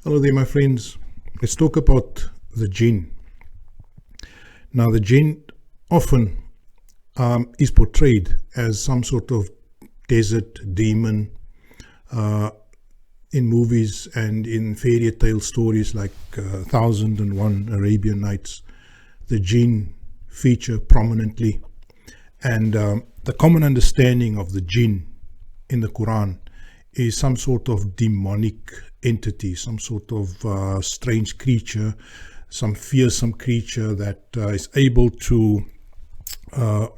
Hello there, my friends. Let's talk about the Jinn. Now, the Jinn often is portrayed as some sort of desert demon in movies and in fairy tale stories like 1001 Arabian Nights. The Jinn feature prominently, and the common understanding of the Jinn in the Quran is some sort of demonic entity, some sort of strange creature, some fearsome creature that is able to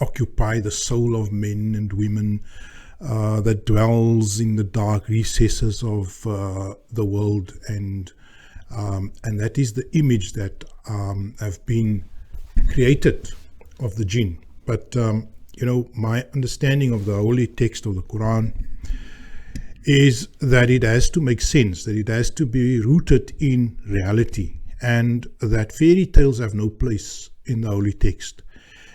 occupy the soul of men and women, that dwells in the dark recesses of the world, and that is the image that have been created of the Jinn. But my understanding of the holy text of the Quran is that it has to make sense, that it has to be rooted in reality, and that fairy tales have no place in the holy text.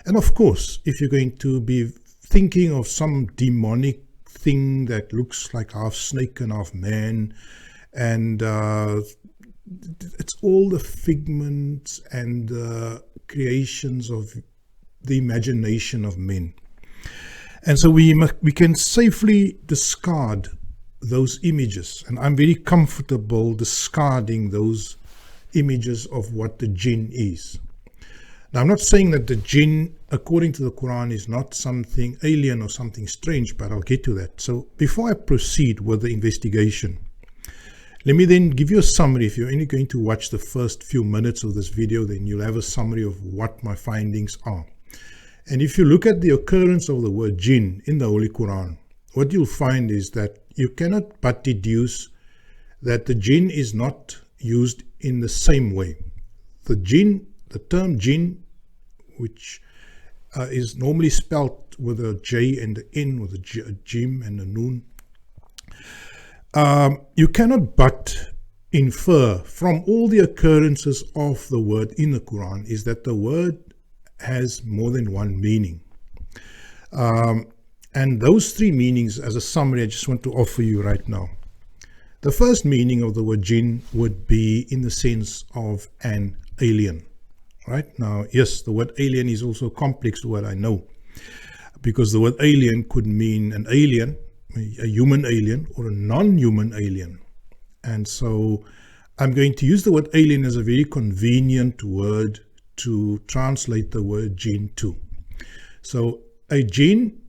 And of course, if you're going to be thinking of some demonic thing that looks like half snake and half man, and it's all the figments and creations of the imagination of men. And so we can safely discard those images, and I'm very comfortable discarding those images of what the Jinn is. Now, I'm not saying that the Jinn, according to the Quran, is not something alien or something strange, but I'll get to that. So before I proceed with the investigation, let me then give you a summary. If you're only going to watch the first few minutes of this video, then you'll have a summary of what my findings are. And if you look at the occurrence of the word Jinn in the Holy Quran, what you'll find is that you cannot but deduce that the Jinn is not used in the same way. The term Jinn, which is normally spelt with a J and an N, with a Jim and a Noon, you cannot but infer from all the occurrences of the word in the Quran is that the word has more than one meaning. And those three meanings, as a summary, I just want to offer you right now. The first meaning of the word Jinn would be in the sense of an alien. Right now, yes, the word alien is also a complex word, I know, because the word alien could mean an alien, a human alien, or a non-human alien. And so I'm going to use the word alien as a very convenient word to translate the word Jinn to. So a Jinn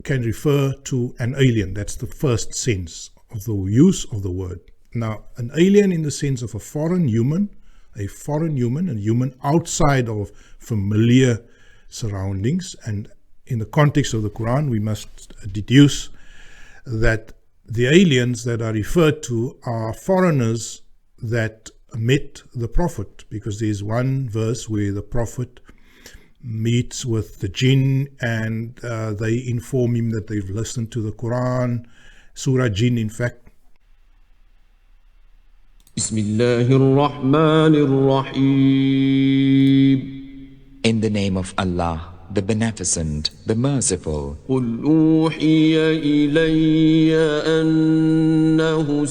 can refer to an alien. That's the first sense of the use of the word. Now, an alien in the sense of a foreign human, a human outside of familiar surroundings. And in the context of the Quran, we must deduce that the aliens that are referred to are foreigners that met the Prophet, because there's one verse where the Prophet meets with the Jinn and they inform him that they've listened to the Quran, Surah Jinn, in fact. In the name of Allah, the Beneficent, the Merciful. قُلْ أُوحِيَ إِلَيَّ أَنَّهُ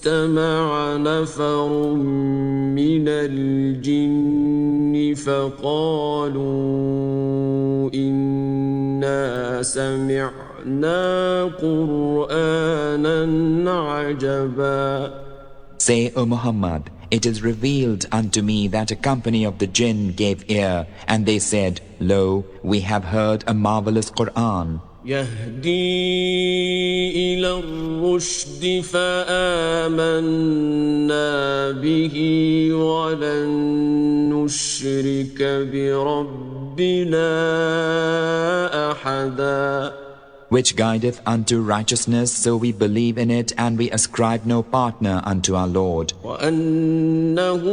استمع نفر من الجن فقالوا إنا سمعنا قرآنا عجبا. Say, O Muhammad, it is revealed unto me that a company of the Jinn gave ear, and they said, Lo, we have heard a marvelous Qur'an. يهدي إلى الرشد فآمنا به ولن نشرك بربنا أحدا. Which guideth unto righteousness, so we believe in it, and we ascribe no partner unto our Lord. وأنه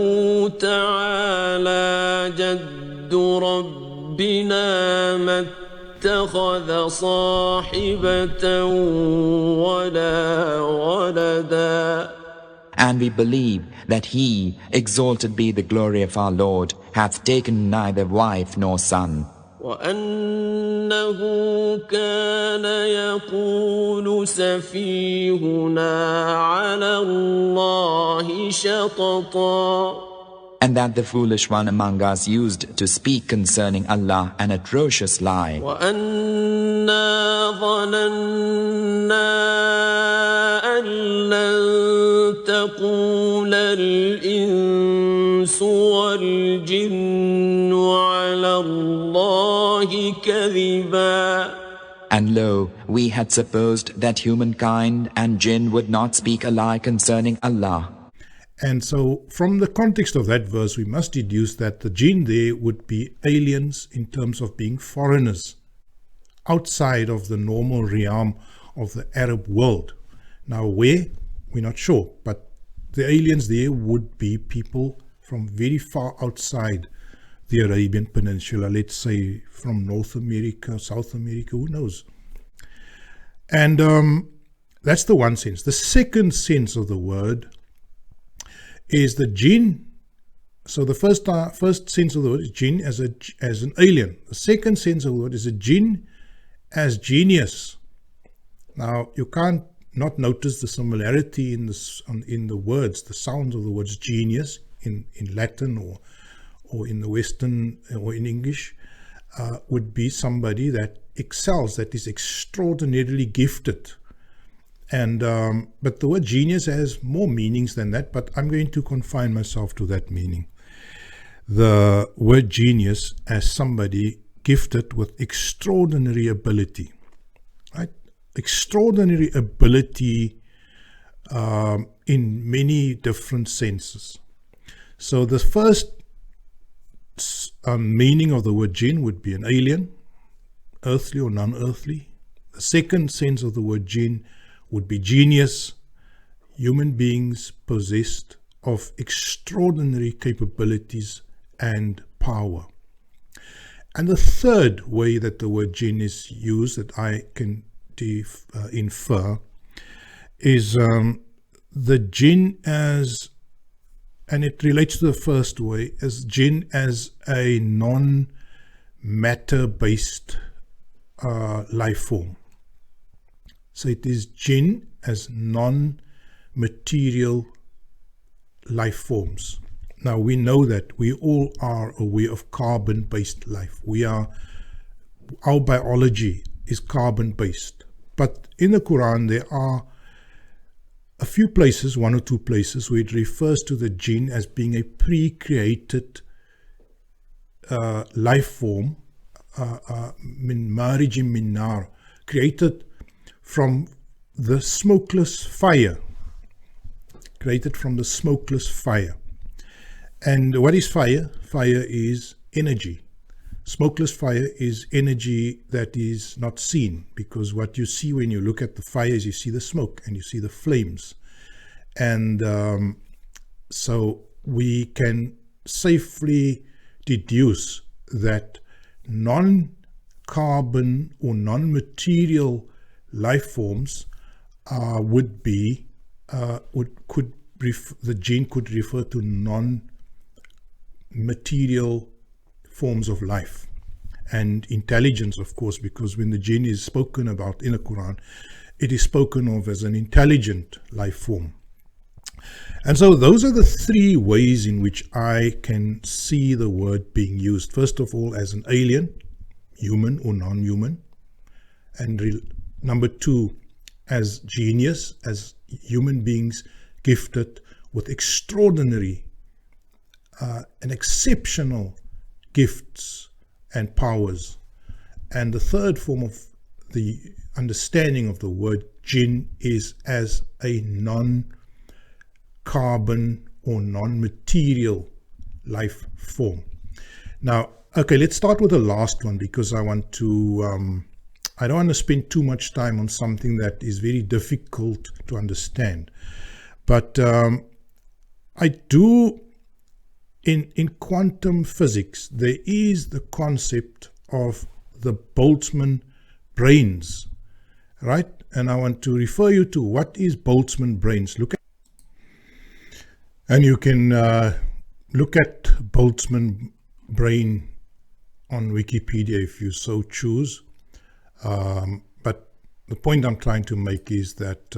تعالى جد ربنا ما اتخذ صاحبة ولا ولدا. And we believe that He, exalted be the glory of our Lord, hath taken neither wife nor son. وأنه كان يقول سفيهنا على الله شططا. And that the foolish one among us used to speak concerning Allah an atrocious lie. وأنا ظننا أن لن تقول الإنس والجن على الله كذبا. And lo, we had supposed that humankind and jinn would not speak a lie concerning Allah. And so from the context of that verse, we must deduce that the jinn there would be aliens in terms of being foreigners outside of the normal realm of the Arab world. Now where? We're not sure, but the aliens there would be people from very far outside the Arabian Peninsula, let's say from North America, South America, who knows? And that's the one sense. The second sense of the word is the jinn. So the first sense of the word is jinn as an alien. The second sense of the word is a jinn as genius. Now you can't not notice the similarity in the words, the sounds of the words genius in Latin or in the Western or in English would be somebody that excels, that is extraordinarily gifted. And but the word genius has more meanings than that, but I'm going to confine myself to that meaning. The word genius as somebody gifted with extraordinary ability, right? Extraordinary ability in many different senses. So the first meaning of the word jinn would be an alien, earthly or non-earthly. The second sense of the word jinn would be genius, human beings possessed of extraordinary capabilities and power. And the third way that the word jinn is used that I can infer is the jinn as, and it relates to the first way, as jinn as a non-matter based life form. So it is jinn as non-material life forms. Now we know that we all are aware of carbon-based life. Our biology is carbon-based. But in the Quran there are a few places, one or two places, where it refers to the jinn as being a pre-created life form, min marijim min nar, created from the smokeless fire. Created from the smokeless fire. And what is fire? Fire is energy. Smokeless fire is energy that is not seen, because what you see when you look at the fire is you see the smoke and you see the flames. And so we can safely deduce that non-carbon or non-material life forms the jinn could refer to non-material forms of life and intelligence, of course, because when the jinn is spoken about in the Quran, it is spoken of as an intelligent life form. And so those are the three ways in which I can see the word being used. First of all, as an alien, human or non-human, and number two, as genius, as human beings gifted with extraordinary and exceptional gifts and powers. And the third form of the understanding of the word jinn is as a non-carbon or non-material life form. Now, okay, let's start with the last one, because I want to I don't want to spend too much time on something that is very difficult to understand. But I do, in quantum physics, there is the concept of the Boltzmann brains, right? And I want to refer you to what is Boltzmann brains. And you can look at Boltzmann brain on Wikipedia if you so choose. But the point I'm trying to make is that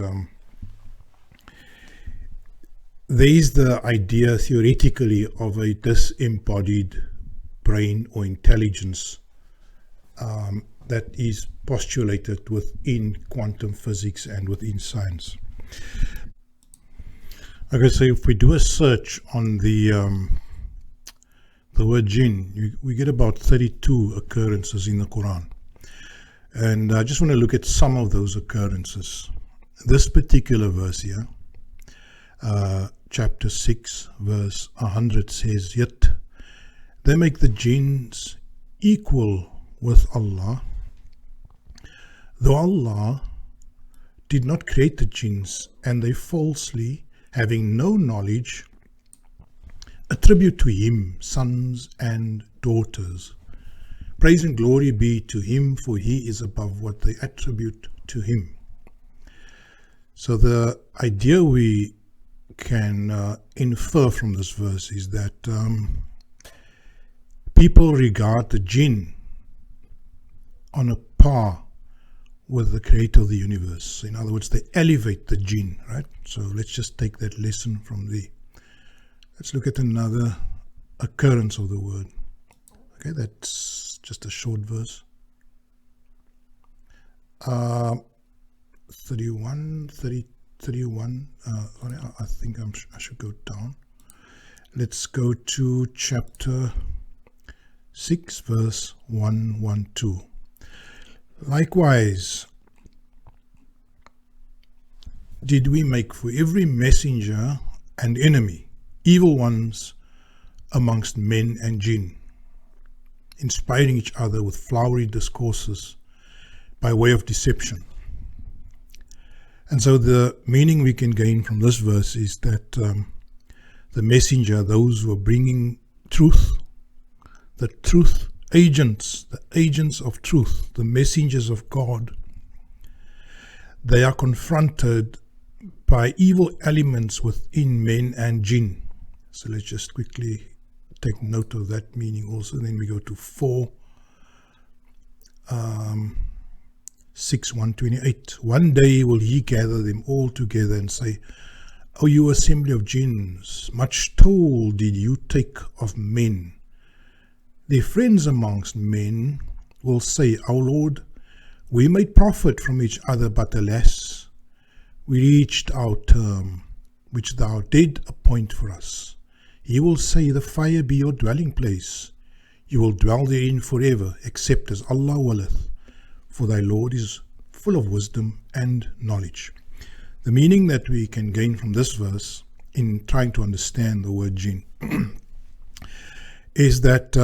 there is the idea theoretically of a disembodied brain or intelligence that is postulated within quantum physics and within science. Okay, so if we do a search on the word jinn, we get about 32 occurrences in the Quran. And I just want to look at some of those occurrences. This particular verse here, chapter 6, verse 100 says, "Yet they make the jinns equal with Allah, though Allah did not create the jinns, and they falsely, having no knowledge, attribute to him sons and daughters. Praise and glory be to him, for he is above what they attribute to him." So the idea we can infer from this verse is that people regard the jinn on a par with the creator of the universe. In other words, they elevate the jinn, right? So let's just take that lesson from the... Let's look at another occurrence of the word. Okay, that's just a short verse. 31. I think I should go down. Let's go to chapter 6, verse 112. "Likewise, did we make for every messenger and enemy evil ones amongst men and jinn, inspiring each other with flowery discourses by way of deception." And so the meaning we can gain from this verse is that the messenger, those who are bringing truth, the truth agents, the agents of truth, the messengers of God, they are confronted by evil elements within men and jinn. So let's just quickly take note of that meaning also. Then we go to 6:128. "One day will he gather them all together and say, O you assembly of jinns, much toll did you take of men. Their friends amongst men will say, Our Lord, we made profit from each other, but alas, we reached our term, which thou did appoint for us. He will say, The fire be your dwelling place. You will dwell therein forever, except as Allah willeth, for thy Lord is full of wisdom and knowledge." The meaning that we can gain from this verse in trying to understand the word jinn is that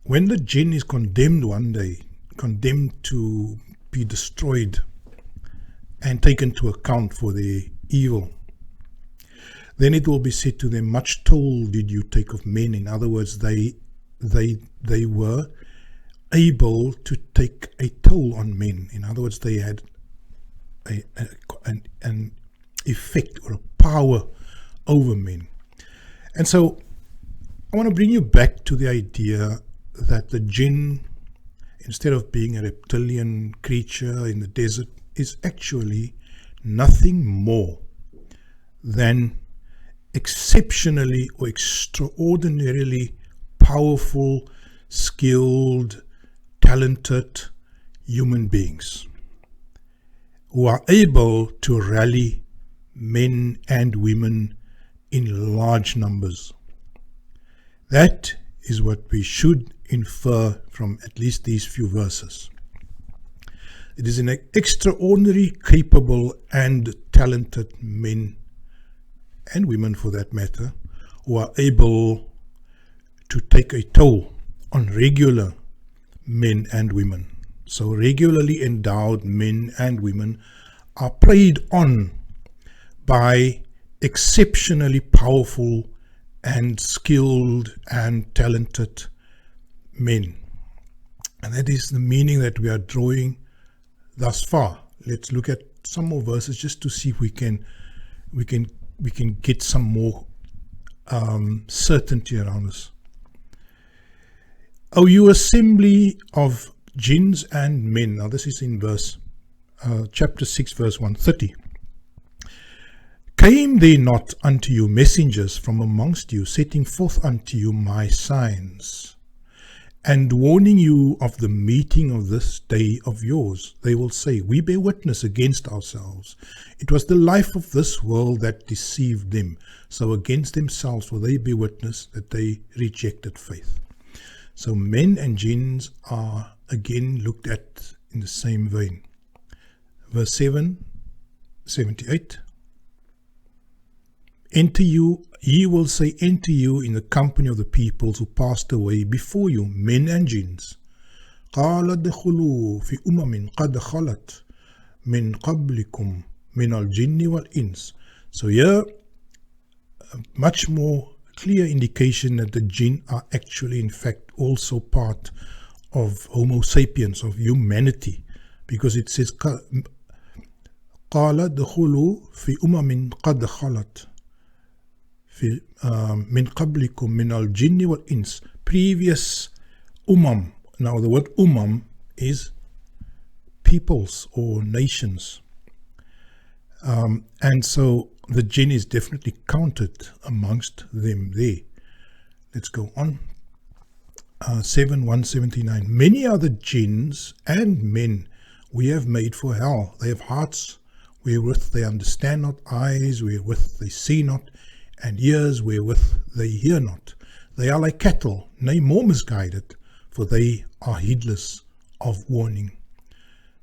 when the jinn is condemned one day, condemned to be destroyed and taken to account for their evil, then it will be said to them, Much toll did you take of men. In other words, they were able to take a toll on men. In other words, they had an effect or a power over men. And so I want to bring you back to the idea that the jinn, instead of being a reptilian creature in the desert, is actually nothing more than exceptionally or extraordinarily powerful, skilled, talented human beings who are able to rally men and women in large numbers. That is what we should infer from at least these few verses. It is an extraordinary, capable and talented men and women for that matter who are able to take a toll on regular men and women. So regularly endowed men and women are preyed on by exceptionally powerful and skilled and talented men. And that is the meaning that we are drawing thus far. Let's look at some more verses just to see if we can get some more certainty around us. O you assembly of jinns and men. Now this is in chapter 6 verse 130. Came there not unto you messengers from amongst you, setting forth unto you my signs, and warning you of the meeting of this day of yours? They will say, we bear witness against ourselves. It was the life of this world that deceived them. So against themselves will they bear witness that they rejected faith. So men and jinns are again looked at in the same vein. Verse 78. Enter you, ye will say, enter you in the company of the peoples who passed away before you, men and jinns. قَالَ ادْخُلُوا فِي أُمَمٍ قَدْ خَلَتْ مِنْ قَبْلِكُمْ مِنَ الْجِنِّ وَالْإِنسِ. So here, a much more clear indication that the jinn are actually in fact also part of Homo sapiens, of humanity, because it says قَالَ ادْخُلُوا فِي أُمَمٍ قَدْ خَلَتْ min qablikum min al-jinni wal-ins. Previous umam. Now the word umam is peoples or nations. And so the jinn is definitely counted amongst them there. Let's go on. 7:179. Many are the jinns and men we have made for hell. They have hearts wherewith they understand not, eyes wherewith they see not, and ears wherewith they hear not. They are like cattle, nay more misguided, for they are heedless of warning.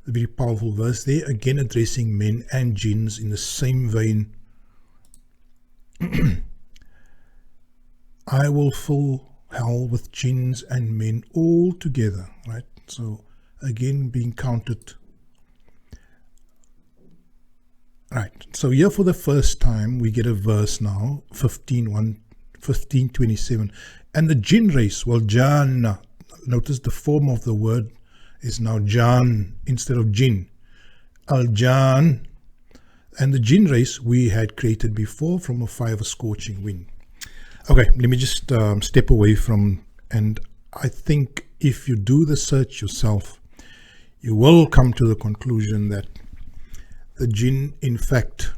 A very powerful verse there, again addressing men and jinns in the same vein. I will fill hell with jinns and men all together, right? So again being counted. Right, so here for the first time we get a verse now, 15:27. And the jinn race, well, Janna, notice the form of the word is now Jan instead of jinn. Al-Jan. And the jinn race we had created before from a fire of a scorching wind. Okay, let me just step away from, and I think if you do the search yourself, you will come to the conclusion that the jinn, in fact,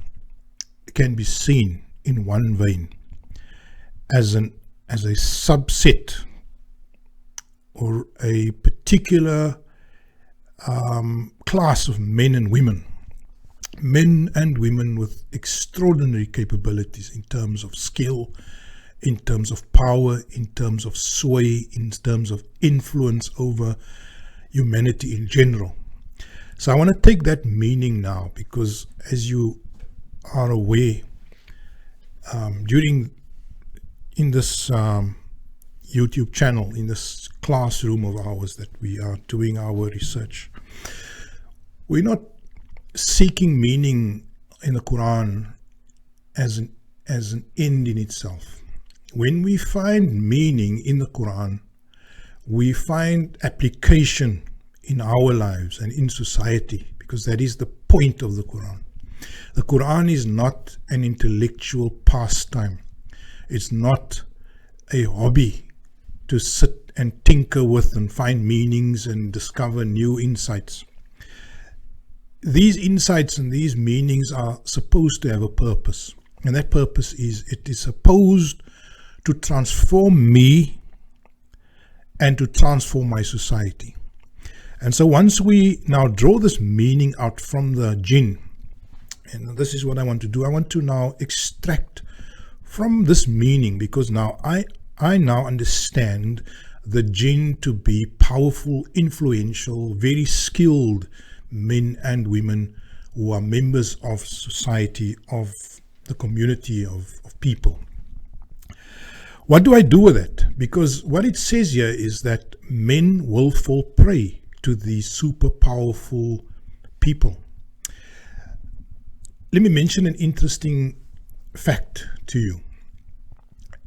can be seen in one vein as a subset or a particular class of men and women with extraordinary capabilities in terms of skill, in terms of power, in terms of sway, in terms of influence over humanity in general. So I want to take that meaning now, because as you are aware, in this YouTube channel, in this classroom of ours that we are doing our research, we're not seeking meaning in the Quran as an end in itself. When we find meaning in the Quran, we find application in our lives and in society, because that is the point of the Quran. The Quran is not an intellectual pastime. It's not a hobby to sit and tinker with and find meanings and discover new insights. These insights and these meanings are supposed to have a purpose, and that purpose is it is supposed to transform me and to transform my society. And so once we now draw this meaning out from the jinn, and this is what I want to do, I want to now extract from this meaning, because now I now understand the jinn to be powerful, influential, very skilled men and women who are members of society, of the community of people. What do I do with it? Because what it says here is that men will fall prey to these super powerful people. Let me mention an interesting fact to you,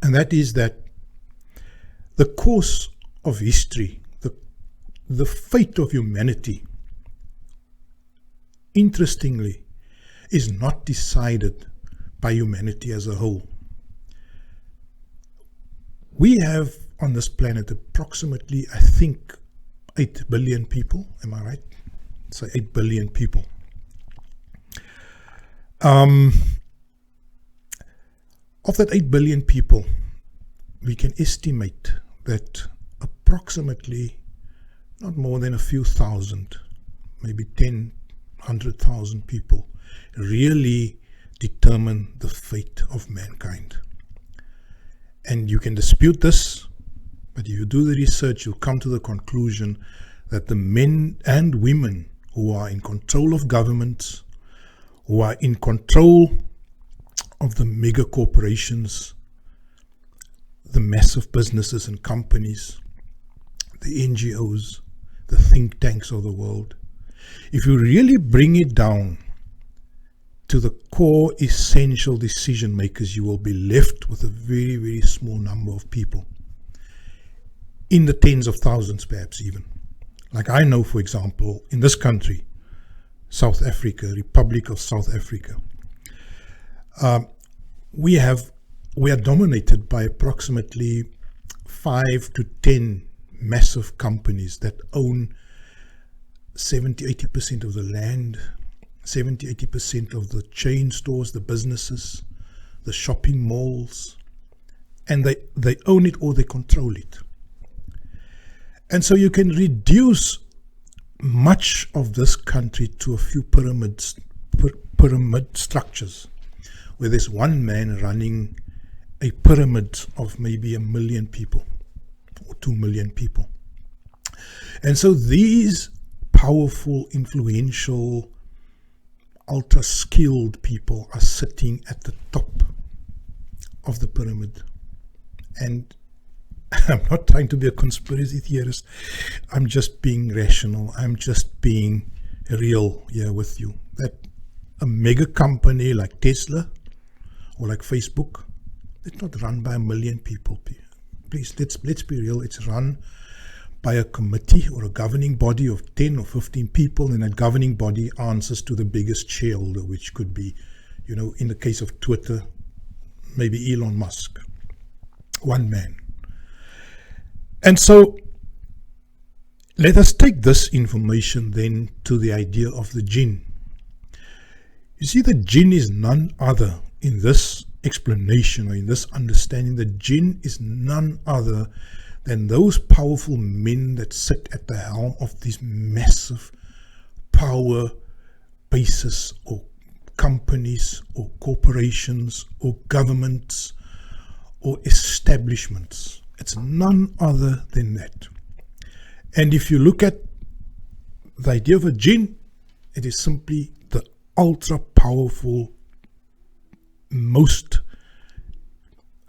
and that is that the course of history, the fate of humanity, interestingly, is not decided by humanity as a whole. We have on this planet approximately, I think, 8 billion people. Am I right? So 8 billion people. Of that 8 billion people, we can estimate that approximately not more than a few thousand, maybe 10, 100,000 people really determine the fate of mankind. And you can dispute this, but if you do the research, you'll come to the conclusion that the men and women who are in control of governments, who are in control of the mega corporations, the massive businesses and companies, the NGOs, the think tanks of the world, if you really bring it down to the core essential decision makers, you will be left with a very, very small number of people, in the tens of thousands perhaps even. Like I know, for example, in this country, South Africa, Republic of South Africa, we are dominated by approximately 5 to 10 massive companies that own 70-80% of the land, 70-80% of the chain stores, the businesses, the shopping malls, and they own it or they control it. And so you can reduce much of this country to a few pyramid structures, where there's one man running a pyramid of maybe 1 million people or 2 million people. And so these powerful, influential, ultra-skilled people are sitting at the top of the pyramid. And I'm not trying to be a conspiracy theorist. I'm just being rational. I'm just being real here with you. That a mega company like Tesla or like Facebook, it's not run by 1 million people. Please, let's be real. It's run by a committee or a governing body of 10 or 15 people, and that governing body answers to the biggest shareholder, which could be, in the case of Twitter, maybe Elon Musk. One man. And so let us take this information then to the idea of the Jinn. You see, the Jinn is none other in this explanation or in this understanding. The Jinn is none other than those powerful men that sit at the helm of these massive power bases or companies or corporations or governments or establishments. It's none other than that. And if you look at the idea of a Jinn, it is simply the ultra powerful, most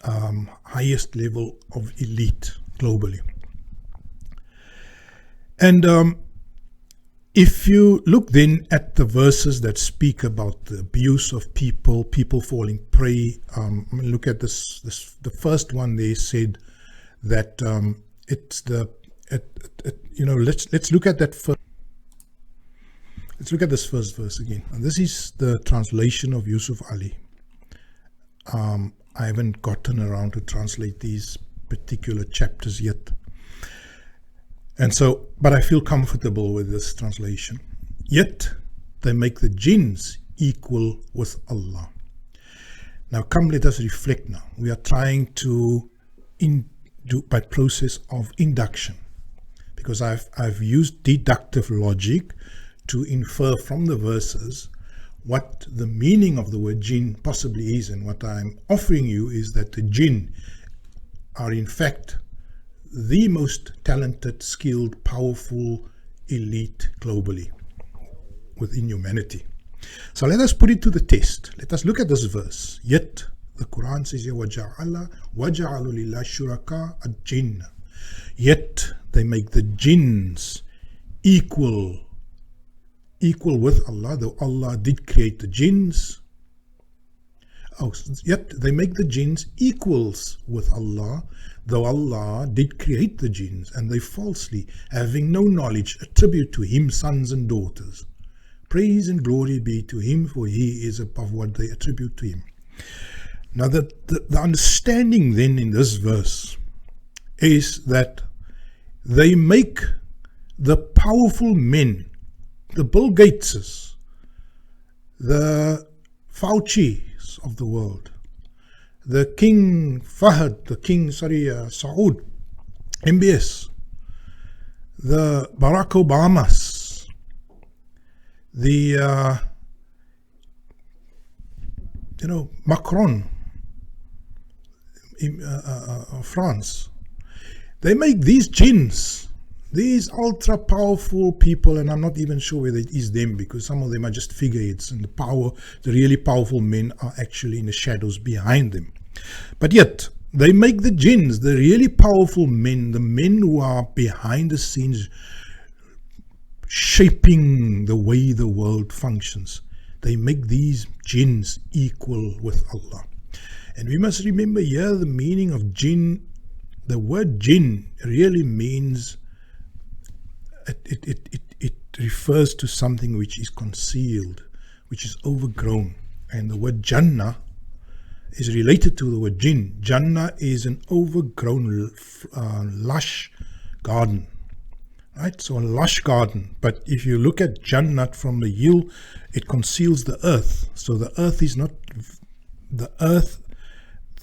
highest level of elite globally. And if you look then at the verses that speak about the abuse of people falling prey, look at this. The first one they said that it's the let's look at that first. Let's look at this first verse again. And this is the translation of Yusuf Ali. I haven't gotten around to translate these particular chapters yet. And so, but I feel comfortable with this translation. Yet they make the jinns equal with Allah. Now come, let us reflect now. We are trying to do by process of induction, because I've used deductive logic to infer from the verses what the meaning of the word jinn possibly is. And what I'm offering you is that the jinn are in fact the most talented, skilled, powerful elite globally within humanity. So let us put it to the test. Let us look at this verse. Yet the Quran says, وَجَعَلُوا لِلَّهِ شُرَكَاءَ الْجِنَّ. Yet they make the jinns equal with Allah, though Allah did create the jinns. Yet they make the jinns equals with Allah, though Allah did create the jinns, and they falsely, having no knowledge, attribute to Him sons and daughters. Praise and glory be to Him, for He is above what they attribute to Him. Now the understanding then in this verse is that they make the powerful men, the Bill Gateses, the Faucis of the world, the King Fahd, the King, Saud, MBS, the Barack Obamas, the, Macron, France. They make these jinns, these ultra powerful people, and I'm not even sure whether it is them, because some of them are just figureheads, and the really powerful men are actually in the shadows behind them. But yet, they make the jinns, the really powerful men, the men who are behind the scenes, shaping the way the world functions. They make these jinns equal with Allah. And we must remember here the meaning of jinn. The word jinn really means, it refers to something which is concealed, which is overgrown. And the word Jannah is related to the word jinn. Jannah is an overgrown, lush garden. Right? So a lush garden. But if you look at Jannat from the hill, it conceals the earth. So the earth is not, the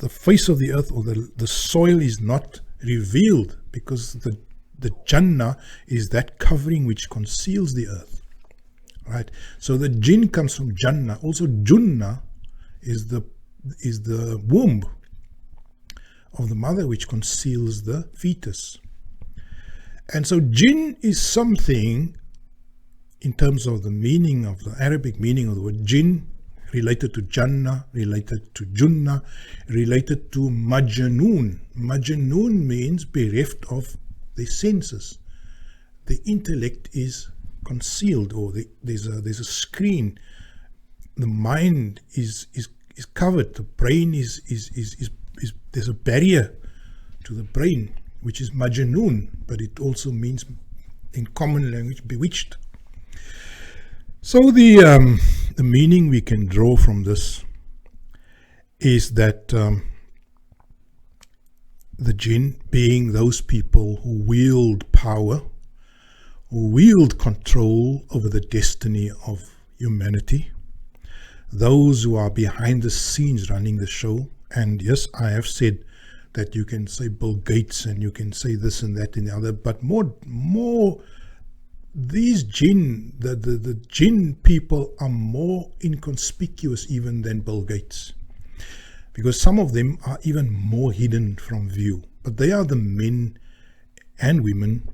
face of the earth, or the soil is not revealed, because the Jannah is that covering which conceals the earth. Right? So the jinn comes from Jannah. Also Junnah is the womb of the mother which conceals the fetus. And so jinn is something, in terms of the meaning of the Arabic meaning of the word jinn, related to Jannah, related to Junnah, related to Majnoon. Majnoon means bereft of the senses. The intellect is concealed, or there's a screen. The mind is covered. The brain is there's a barrier to the brain, which is Majnoon, but it also means, in common language, bewitched. So the meaning we can draw from this is that the jinn, being those people who wield power, who wield control over the destiny of humanity, those who are behind the scenes running the show. And yes, I have said that you can say Bill Gates and you can say this and that and the other, but more these jinn, the jinn people are more inconspicuous even than Bill Gates, because some of them are even more hidden from view. But they are the men and women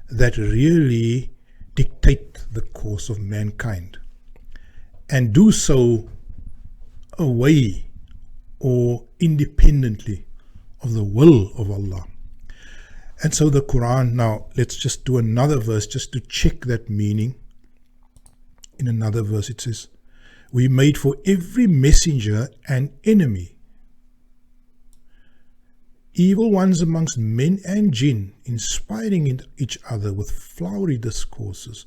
that really dictate the course of mankind, and do so away or independently of the will of Allah. And so the Quran, now let's just do another verse just to check that meaning. In another verse it says, "We made for every messenger an enemy, evil ones amongst men and jinn, inspiring each other with flowery discourses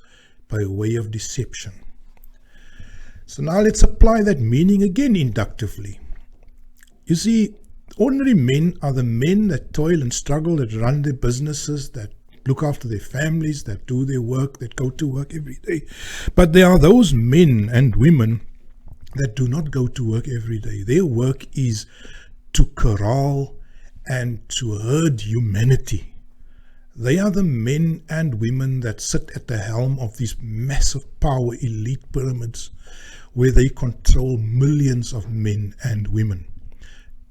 by way of deception." So now let's apply that meaning again inductively. You see, ordinary men are the men that toil and struggle, that run their businesses, that look after their families, that do their work, that go to work every day. But there are those men and women that do not go to work every day. Their work is to corral and to herd humanity. They are the men and women that sit at the helm of these massive power elite pyramids, where they control millions of men and women,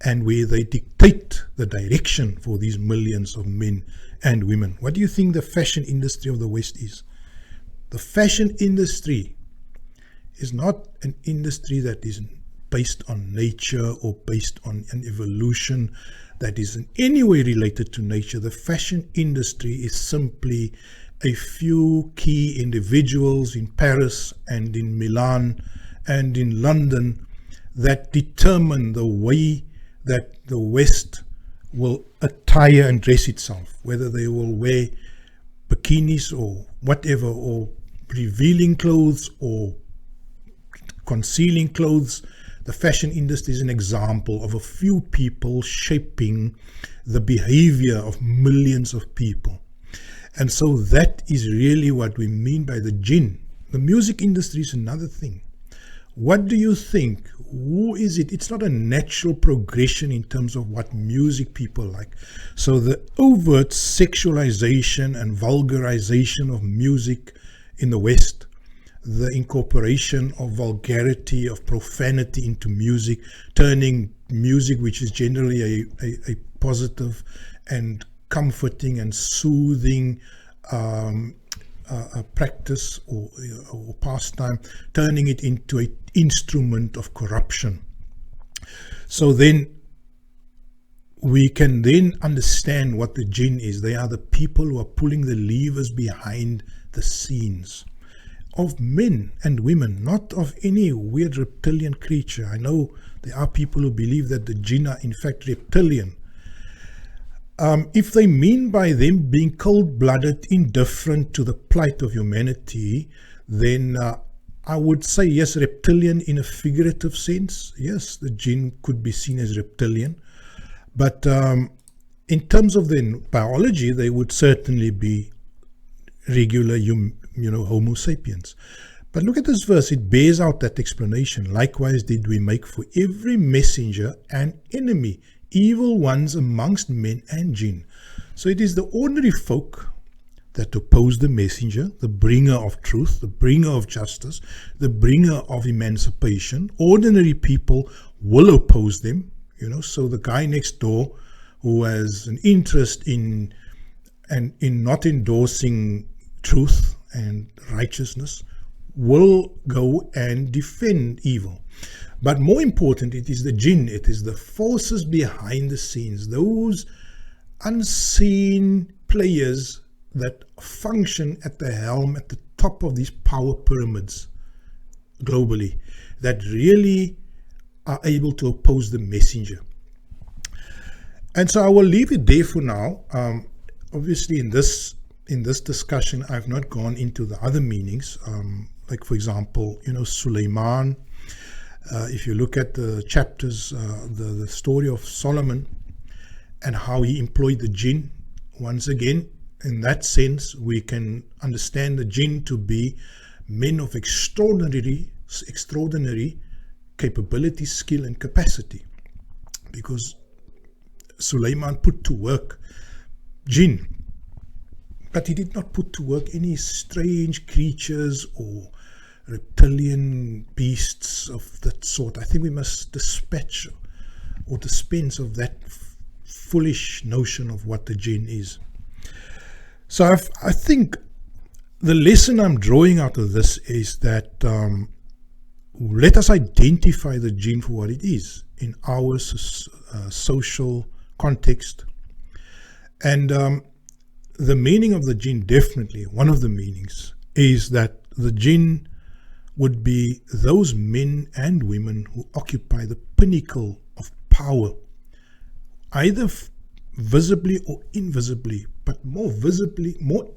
and where they dictate the direction for these millions of men and women. What do you think the fashion industry of the West is? The fashion industry is not an industry that is based on nature or based on an evolution that is in any way related to nature. The fashion industry is simply a few key individuals in Paris and in Milan and in London that determine the way that the West will attire and dress itself, whether they will wear bikinis or whatever, or revealing clothes or concealing clothes. The fashion industry is an example of a few people shaping the behavior of millions of people. And so that is really what we mean by the jinn. The music industry is another thing. What do you think? Who is it? It's not a natural progression in terms of what music people like. So the overt sexualization and vulgarization of music in the West, the incorporation of vulgarity, of profanity into music, turning music, which is generally a positive and comforting and soothing a practice or pastime, turning it into an instrument of corruption. So then we can then understand what the jinn is. They are the people who are pulling the levers behind the scenes of men and women, not of any weird reptilian creature. I know there are people who believe that the jinn are in fact reptilian. If they mean by them being cold-blooded, indifferent to the plight of humanity, then I would say yes, reptilian in a figurative sense. Yes, the jinn could be seen as reptilian. But in terms of their biology, they would certainly be regular, Homo sapiens. But look at this verse, it bears out that explanation. Likewise did we make for every messenger an enemy, evil ones amongst men and jinn. So it is the ordinary folk that oppose the messenger, the bringer of truth, the bringer of justice, the bringer of emancipation. Ordinary people will oppose them, so the guy next door who has an interest in not endorsing truth and righteousness will go and defend evil. But more important, it is the jinn, it is the forces behind the scenes, those unseen players that function at the helm, at the top of these power pyramids globally, that really are able to oppose the messenger. And so I will leave it there for now. Obviously in this discussion, I've not gone into the other meanings, like for example, Sulaiman. If you look at the chapters, the story of Solomon and how he employed the jinn, once again, in that sense, we can understand the jinn to be men of extraordinary capability, skill and capacity. Because Sulaiman put to work jinn, but he did not put to work any strange creatures or reptilian beasts of that sort. I think we must dispatch or dispense of that foolish notion of what the jinn is. So I think the lesson I'm drawing out of this is that let us identify the jinn for what it is in our social context. And the meaning of the jinn, definitely, one of the meanings, is that the jinn would be those men and women who occupy the pinnacle of power, either visibly or invisibly, but more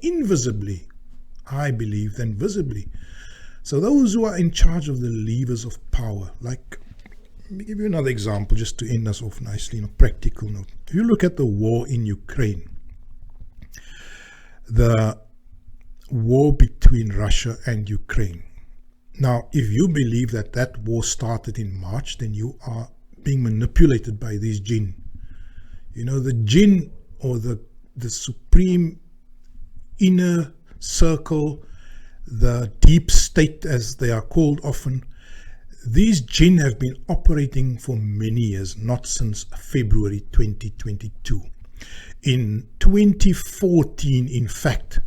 invisibly, I believe, than visibly. So those who are in charge of the levers of power, like, let me give you another example just to end us off nicely on a practical note. If you look at the war in Ukraine, the war between Russia and Ukraine. Now, if you believe that that war started in March, then you are being manipulated by these jinn. The jinn, or the supreme inner circle, the deep state as they are called often, these jinn have been operating for many years, not since February 2022. In 2014, in fact,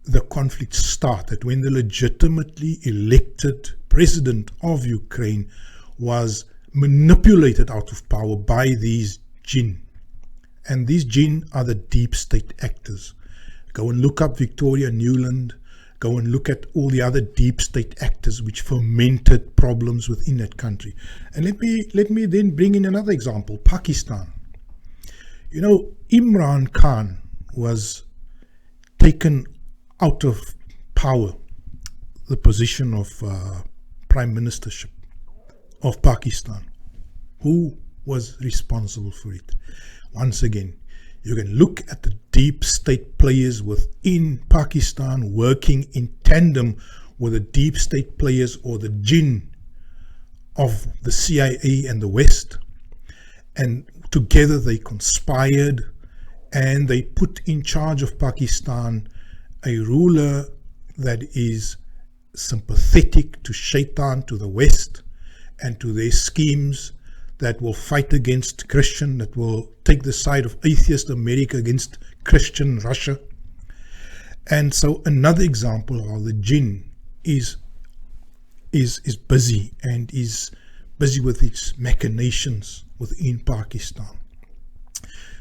the conflict started when the legitimately elected president of Ukraine was manipulated out of power by these jinn. And these jinn are the deep state actors. Go and look up Victoria Nuland. Go and look at all the other deep state actors which fomented problems within that country. And let me then bring in another example, Pakistan. Imran Khan was taken out of power, the position of prime ministership of Pakistan. Who was responsible for it. Once again, you can look at the deep state players within Pakistan working in tandem with the deep state players or the Jinn of the CIA and the West. And together they conspired and they put in charge of Pakistan a ruler that is sympathetic to Shaitan, to the West, and to their schemes that will fight against Christian, that will take the side of atheist America against Christian Russia. And so another example of how the Jinn is busy and is busy with its machinations within Pakistan.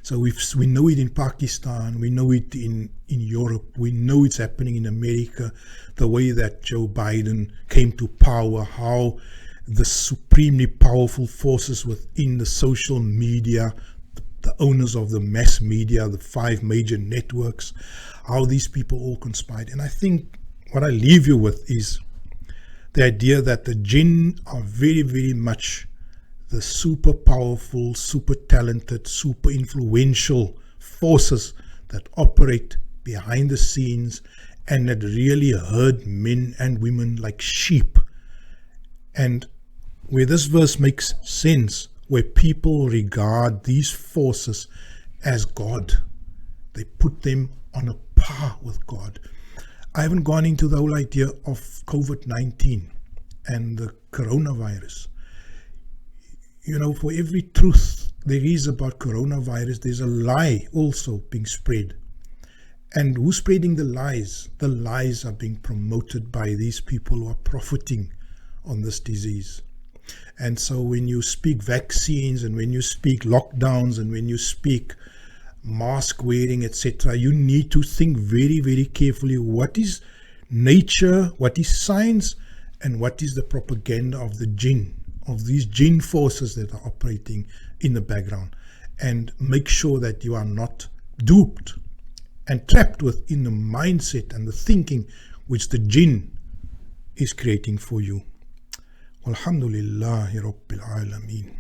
So we know it in Pakistan, we know it in Europe, we know it's happening in America, the way that Joe Biden came to power, how the supremely powerful forces within the social media, the owners of the mass media, the 5 major networks, how these people all conspired. And I think what I leave you with is the idea that the Jinn are very, very much the super powerful, super talented, super influential forces that operate behind the scenes and that really herd men and women like sheep. And where this verse makes sense, where people regard these forces as God, they put them on a par with God. I haven't gone into the whole idea of COVID-19 and the coronavirus. You know, for every truth there is about coronavirus, there's a lie also being spread. And who's spreading the lies? The lies are being promoted by these people who are profiting on this disease. And so when you speak vaccines and when you speak lockdowns and when you speak mask wearing, etc., you need to think very, very carefully what is nature, what is science, and what is the propaganda of the Jinn, of these Jinn forces that are operating in the background. And make sure that you are not duped and trapped within the mindset and the thinking which the Jinn is creating for you. Walhamdulillahi Rabbil Alameen.